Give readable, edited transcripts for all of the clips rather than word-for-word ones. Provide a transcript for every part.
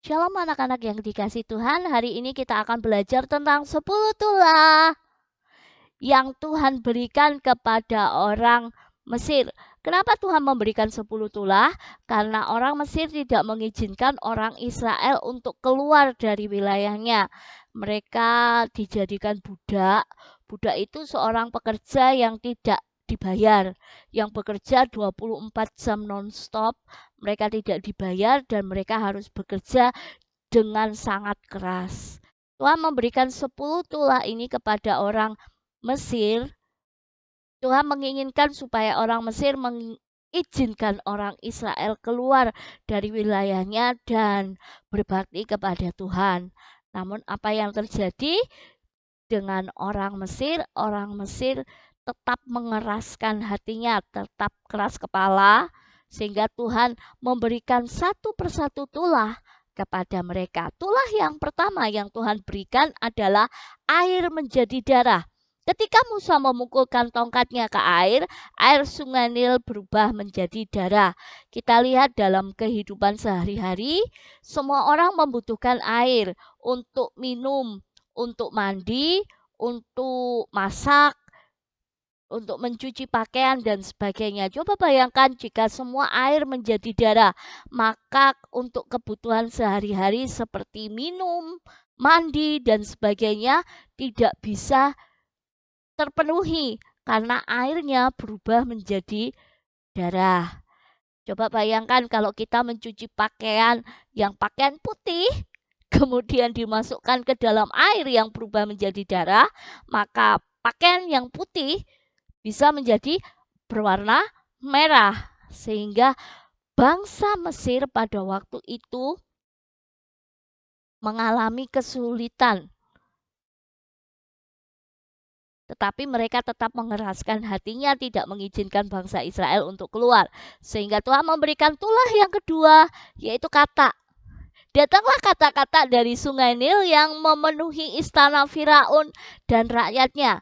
Shalom anak-anak yang dikasih Tuhan, hari ini kita akan belajar tentang 10 tulah yang Tuhan berikan kepada orang Mesir. Kenapa Tuhan memberikan 10 tulah? Karena orang Mesir tidak mengizinkan orang Israel untuk keluar dari wilayahnya. Mereka dijadikan budak. Budak itu seorang pekerja yang tidak dibayar, yang bekerja 24 jam non-stop. Mereka tidak dibayar dan mereka harus bekerja dengan sangat keras. Tuhan memberikan 10 tulah ini kepada orang Mesir. Tuhan menginginkan supaya orang Mesir mengizinkan orang Israel keluar dari wilayahnya dan berbakti kepada Tuhan. Namun apa yang terjadi dengan orang Mesir? Orang Mesir tetap mengeraskan hatinya, tetap keras kepala, sehingga Tuhan memberikan satu persatu tulah kepada mereka. Tulah yang pertama yang Tuhan berikan adalah air menjadi darah. Ketika Musa memukulkan tongkatnya ke air, air sungai Nil berubah menjadi darah. Kita lihat dalam kehidupan sehari-hari, semua orang membutuhkan air untuk minum, untuk mandi, untuk masak, untuk mencuci pakaian dan sebagainya. Coba bayangkan jika semua air menjadi darah, maka untuk kebutuhan sehari-hari seperti minum, mandi dan sebagainya tidak bisa terpenuhi karena airnya berubah menjadi darah. Coba bayangkan kalau kita mencuci pakaian yang pakaian putih, kemudian dimasukkan ke dalam air yang berubah menjadi darah, maka pakaian yang putih bisa menjadi berwarna merah. Sehingga bangsa Mesir pada waktu itu mengalami kesulitan. Tetapi mereka tetap mengeraskan hatinya, tidak mengizinkan bangsa Israel untuk keluar. Sehingga Tuhan memberikan tulah yang kedua, yaitu kata. Datanglah kata-kata dari sungai Nil yang memenuhi istana Firaun dan rakyatnya.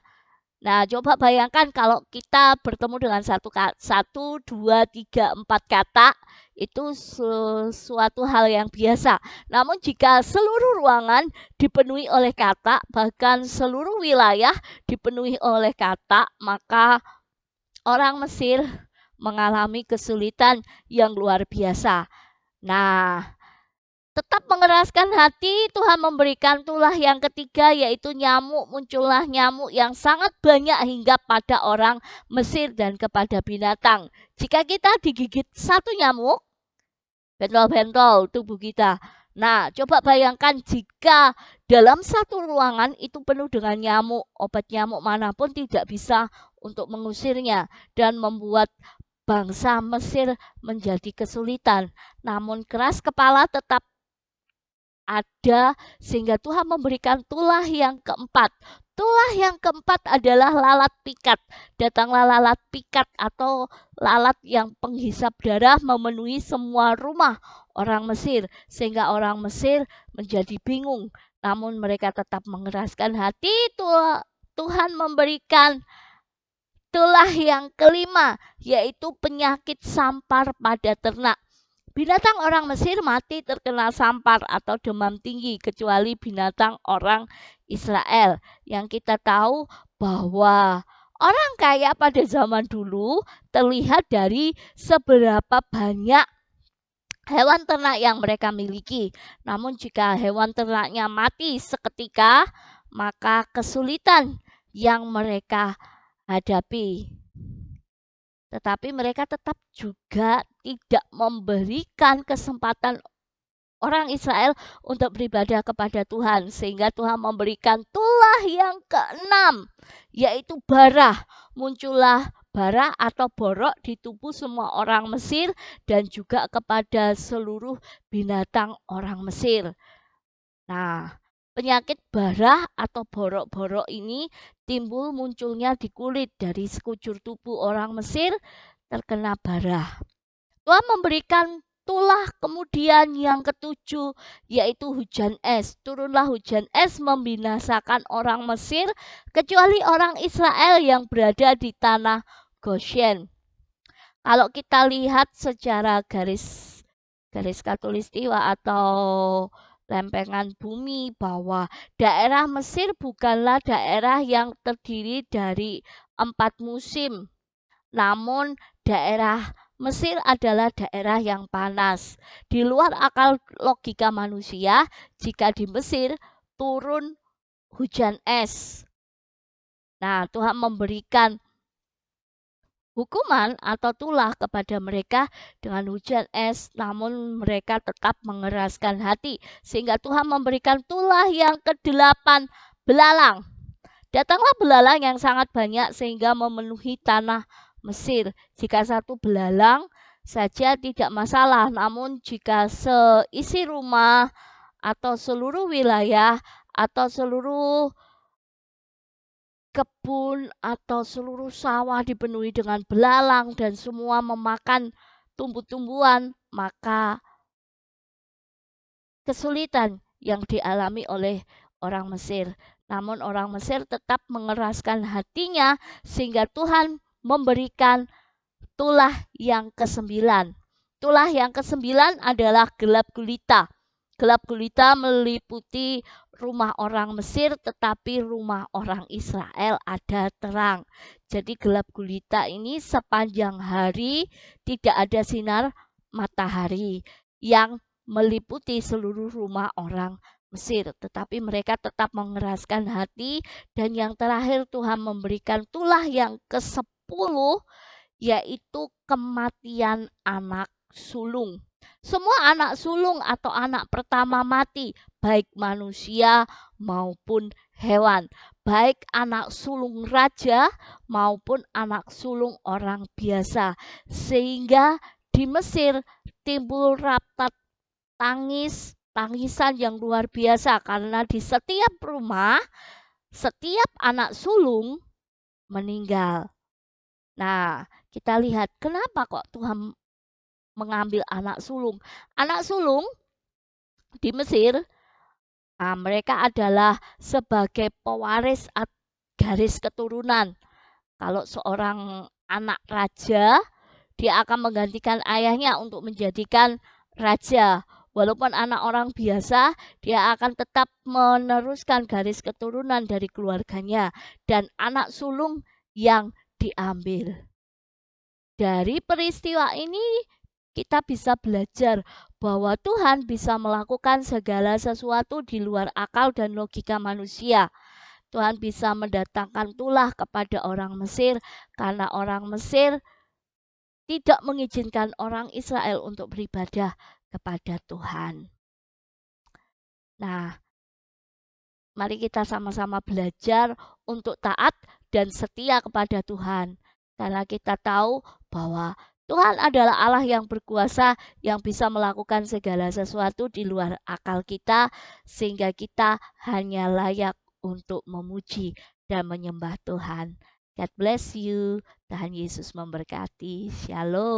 Nah, coba bayangkan kalau kita bertemu dengan satu, dua, tiga, empat kata, itu suatu hal yang biasa. Namun jika seluruh ruangan dipenuhi oleh kata, bahkan seluruh wilayah dipenuhi oleh kata, maka orang Mesir mengalami kesulitan yang luar biasa. Nah, tetap mengeraskan hati, Tuhan memberikan tulah yang ketiga, yaitu nyamuk. Muncullah nyamuk yang sangat banyak hingga pada orang Mesir dan kepada binatang. Jika kita digigit satu nyamuk, bentol-bentol tubuh kita. Nah, coba bayangkan jika dalam satu ruangan itu penuh dengan nyamuk, obat nyamuk manapun tidak bisa untuk mengusirnya dan membuat bangsa Mesir menjadi kesulitan. Namun keras kepala tetap ada sehingga Tuhan memberikan tulah yang keempat. Tulah yang keempat adalah lalat pikat. Datanglah lalat pikat atau lalat yang penghisap darah memenuhi semua rumah orang Mesir sehingga orang Mesir menjadi bingung. Namun mereka tetap mengeraskan hati. Tuhan memberikan tulah yang kelima, yaitu penyakit sampar pada ternak. Binatang orang Mesir mati terkena sampar atau demam tinggi, kecuali binatang orang Israel. Yang kita tahu bahwa orang kaya pada zaman dulu terlihat dari seberapa banyak hewan ternak yang mereka miliki. Namun jika hewan ternaknya mati seketika, maka kesulitan yang mereka hadapi. Tetapi mereka tetap juga tidak memberikan kesempatan orang Israel untuk beribadah kepada Tuhan. Sehingga Tuhan memberikan tulah yang keenam, yaitu bara. Muncullah bara atau borok di tubuh semua orang Mesir dan juga kepada seluruh binatang orang Mesir. Nah, penyakit bara atau borok-borok ini timbul munculnya di kulit dari sekujur tubuh orang Mesir terkena bara. Tuhan memberikan tulah kemudian yang ketujuh, yaitu hujan es. Turunlah hujan es membinasakan orang Mesir, kecuali orang Israel yang berada di tanah Goshen. Kalau kita lihat secara garis garis khatulistiwa atau lempengan bumi, bahwa daerah Mesir bukanlah daerah yang terdiri dari 4 musim, namun daerah Mesir adalah daerah yang panas. Di luar akal logika manusia, jika di Mesir turun hujan es. Nah, Tuhan memberikan hukuman atau tulah kepada mereka dengan hujan es, namun mereka tetap mengeraskan hati. Sehingga Tuhan memberikan tulah yang ke-8, belalang. Datanglah belalang yang sangat banyak sehingga memenuhi tanah Mesir. Jika satu belalang saja tidak masalah, namun jika seisi rumah atau seluruh wilayah atau seluruh kebun atau seluruh sawah dipenuhi dengan belalang dan semua memakan tumbuh-tumbuhan, maka kesulitan yang dialami oleh orang Mesir. Namun orang Mesir tetap mengeraskan hatinya sehingga Tuhan memberikan tulah yang ke-9. Tulah yang ke-9 adalah gelap gulita. Gelap gulita meliputi rumah orang Mesir, tetapi rumah orang Israel ada terang. Jadi gelap gulita ini sepanjang hari tidak ada sinar matahari yang meliputi seluruh rumah orang Mesir. Tetapi mereka tetap mengeraskan hati. Dan yang terakhir Tuhan memberikan tulah yang ke-10, yaitu kematian anak sulung. Semua anak sulung atau anak pertama mati, baik manusia maupun hewan, baik anak sulung raja maupun anak sulung orang biasa. Sehingga di Mesir timbul rapat tangisan yang luar biasa karena di setiap rumah, setiap anak sulung meninggal. Nah, kita lihat kenapa kok Tuhan mengambil anak sulung. Anak sulung di Mesir, mereka adalah sebagai pewaris garis keturunan. Kalau seorang anak raja, dia akan menggantikan ayahnya untuk menjadikan raja. Walaupun anak orang biasa, dia akan tetap meneruskan garis keturunan dari keluarganya. Dan anak sulung yang diambil. Dari peristiwa ini kita bisa belajar bahwa Tuhan bisa melakukan segala sesuatu di luar akal dan logika manusia. Tuhan bisa mendatangkan tulah kepada orang Mesir karena orang Mesir tidak mengizinkan orang Israel untuk beribadah kepada Tuhan. Nah, mari kita sama-sama belajar untuk taat dan setia kepada Tuhan. Karena kita tahu bahwa Tuhan adalah Allah yang berkuasa, yang bisa melakukan segala sesuatu di luar akal kita, sehingga kita hanya layak untuk memuji dan menyembah Tuhan. God bless you. Tuhan Yesus memberkati. Shalom.